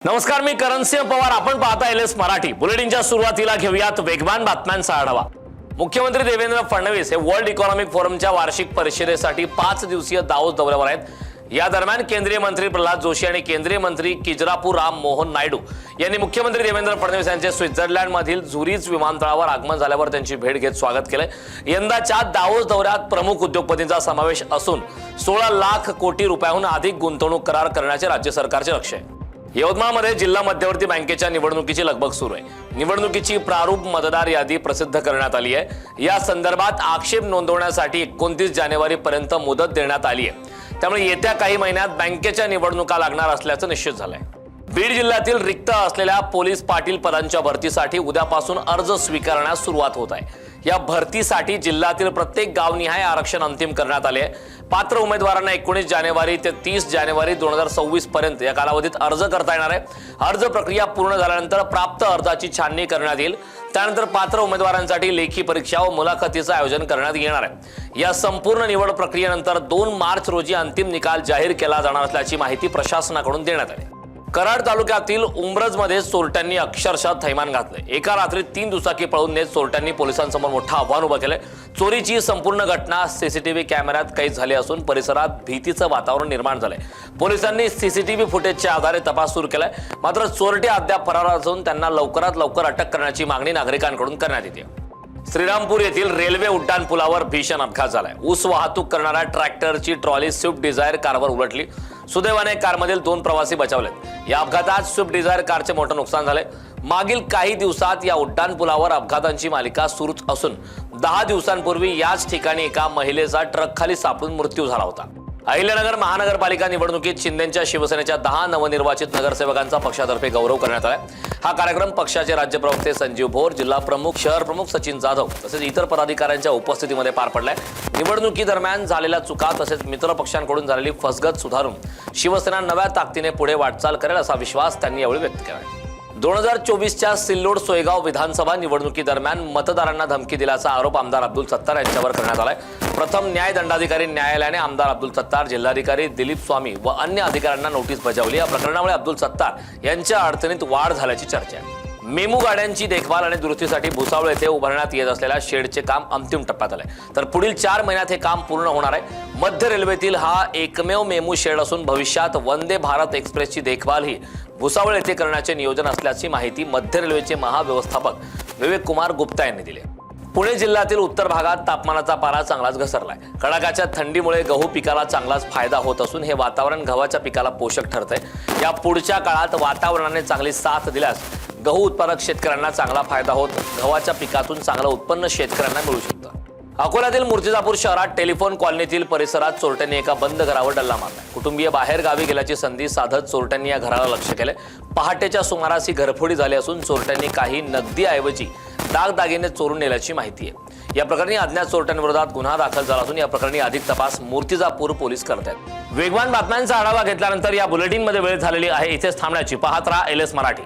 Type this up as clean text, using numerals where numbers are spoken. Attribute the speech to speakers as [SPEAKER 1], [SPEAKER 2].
[SPEAKER 1] नमस्कार, मी करणसिंह पवार. आपण पाहता एलएस मराठी. बुलेटिनच्या सुरुवातीला घेऊयात वेगवान बातम्यांचा आढावा. मुख्यमंत्री देवेंद्र फडणवीस हे वर्ल्ड इकॉनॉमिक फोरमच्या वार्षिक परिषदेसाठी 5 दिवसीय दावोस दौऱ्यावर आहेत. या दरम्यान केंद्रीय मंत्री प्रल्हाद जोशी आणि केंद्रीय मंत्री किजरापू राम मोहन नायडू यांनी मुख्यमंत्री देवेंद्र फडणवीस यांचे स्वित्झर्लंडमधील झुरिच विमानतळावर आगमन झाल्यावर त्यांची भेट घेत स्वागत केले. यंदाच्या दावोस दौऱ्यात प्रमुख उद्योगपतींचा समावेश असून 16 लाख कोटी रुपयांहून अधिक गुंतवणूक करार करण्याचे राज्य सरकारचे लक्ष्य आहे. यवतमाळमध्ये जिल्हा मध्यवर्ती बँकेच्या निवडणुकीची लगबग सुरू आहे. निवडणुकीची प्रारूप मतदार यादी प्रसिद्ध करण्यात आली आहे. या संदर्भात आक्षेप नोंदवण्यासाठी 29 जानेवारीपर्यंत मुदत देण्यात आली आहे. त्यामुळे येत्या काही महिन्यात बँकेच्या निवडणुका लागणार असल्याचं निश्चित झालंय. बीड जिल्ह्यातील रिक्त असलेल्या पोलीस पाटील पदांच्या भरतीसाठी उद्यापासून अर्ज स्वीकारण्यास सुरुवात होत आहे. या भरतीसाठी जिल्ह्यातील प्रत्येक गावनिहाय आरक्षण अंतिम करण्यात आले आहे. पात्र उमेदवारांना 19 जानेवारी ते 30 जानेवारी 2026 पर्यंत या कालावधीत अर्ज करता येणार आहे. अर्ज प्रक्रिया पूर्ण झाल्यानंतर प्राप्त अर्जाची छाननी करण्यात येईल. त्यानंतर पात्र उमेदवारांसाठी लेखी परीक्षा व मुलाखतीचं आयोजन करण्यात येणार आहे. या संपूर्ण निवड प्रक्रियेनंतर 2 मार्च रोजी अंतिम निकाल जाहीर केला जाणार असल्याची माहिती प्रशासनाकडून देण्यात आली. कराड तालुक्यातील उंब्रजमध्ये चोरट्यांनी अक्षरशः थैमान घातले. एका रात्रीत 3 दुचाकी पळवून नेत चोरट्यांनी पोलिसांसमोर मोठं आव्हान उभं केलंय. चोरीची संपूर्ण घटना सीसीटीव्ही कॅमेऱ्यात कैद झाली असून परिसरात भीतीचं वातावरण निर्माण झालंय. पोलिसांनी सीसीटीव्ही फुटेजच्या आधारे तपास सुरू केलाय. मात्र चोरटे अद्याप फरार असून त्यांना लवकरात लवकर अटक करण्याची मागणी नागरिकांकडून करण्यात येते. श्रीरामपूर येथील रेल्वे उड्डाण पुलावर भीषण अपघात झालाय. ऊस वाहतूक करणाऱ्या ट्रॅक्टरची ट्रॉली स्विफ्ट डिझायर कारवर उलटली. सुदैवाने कारमधील 2 प्रवासी बचावलेत. या अपघातात स्विफ्ट डिझायर कारचे मोठं नुकसान झाले. मागील काही दिवसात या उड्डाण पुलावर अपघातांची मालिका सुरूच असून 10 दिवसांपूर्वी याच ठिकाणी एका महिलेचा ट्रक खाली सापडून मृत्यू झाला होता. अहिल्यानगर महानगरपालिका निवडणुकीत शिंदेच्या शिवसेनेच्या 10 नवनिर्वाचित नगरसेवकांचा पक्षातर्फे गौरव करण्यात आला. हा कार्यक्रम पक्षाचे राज्य प्रवक्ते संजीव भोर, जिल्हा प्रमुख, शहर प्रमुख सचिन जाधव तसेच इतर पदाधिकाऱ्यांच्या उपस्थितीमध्ये पार पडलाय. निवडणुकीदरम्यान झालेल्या चुका तसेच मित्र पक्षांकडून झालेली फसगत सुधारून शिवसेना नव्या ताकदीने पुढे वाटचाल करेल असा विश्वास त्यांनी यावेळी व्यक्त केला. 2024च्या सिल्लोड सोयगाव विधानसभा निवडणुकीदरम्यान मतदारांना धमकी दिल्याचा आरोप आमदार अब्दुल सत्तार यांच्यावर करण्यात आलाय. प्रथम न्याय दंडाधिकारी न्यायालयाने आमदार अब्दुल सत्तार, जिल्हाधिकारी दिलीप स्वामी व अन्य अधिकाऱ्यांना नोटीस बजावली. या प्रकरणामुळे अब्दुल सत्तार यांच्या अडचणीत वाढ झाल्याची चर्चा आहे. मेमू गाड्यांची देखभाल आणि दुरुस्तीसाठी भुसावळ येथे उभारण्यात येत असलेल्या शेडचे काम अंतिम टप्प्यात आले. तर पुढील 4 महिन्यात हे काम पूर्ण होणार आहे. मध्य रेल्वेतील हा एकमेव मेमू शेड असून भविष्यात वंदे भारत एक्सप्रेसची देखभाल ही भुसावळ येथे करण्याचे नियोजन असल्याची माहिती मध्य रेल्वेचे महाव्यवस्थापक विवेक कुमार गुप्ता यांनी दिली. पुणे जिल्ह्यातील उत्तर भागात तापमानाचा पारा चांगलाच घसरलाय. कडाक्याच्या थंडीमुळे गहू पिकाला चांगलाच फायदा होत असून हे वातावरण गव्हाच्या पिकाला पोषक ठरतंय. या पुढच्या काळात वातावरणाने चांगली साथ दिल्यास गहू उत्पादक शेतकऱ्यांना चांगला फायदा होत गव्हाच्या पिकातून चांगलं उत्पन्न शेतकऱ्यांना मिळू शकतं. अकोल्यातील मूर्तिजापूर शहरात टेलिफोन कॉलनीतील परिसरात चोरट्यांनी एका बंद घरावर डल्ला मारला. कुटुंबीय बाहेर गावी गेल्याची संधी साधत चोरट्यांनी या घराला लक्ष्य केले. पहाटेच्या सुमारास ही घरफोडी झाली असून चोरट्यांनी काही नगदीऐवजी दागदागिने चोरून नेल्याची माहिती आहे. या प्रकरणी अज्ञात चोरट्यांविरोधात गुन्हा दाखल झाला असून या प्रकरणी अधिक तपास मूर्तिजापूर पोलीस करत आहेत. वेगवान बातम्यांचा आढावा घेतल्यानंतर या बुलेटिनमध्ये वेळ झालेली आहे. इथेच थांबण्याची. पाहत राहा एलएस मराठी.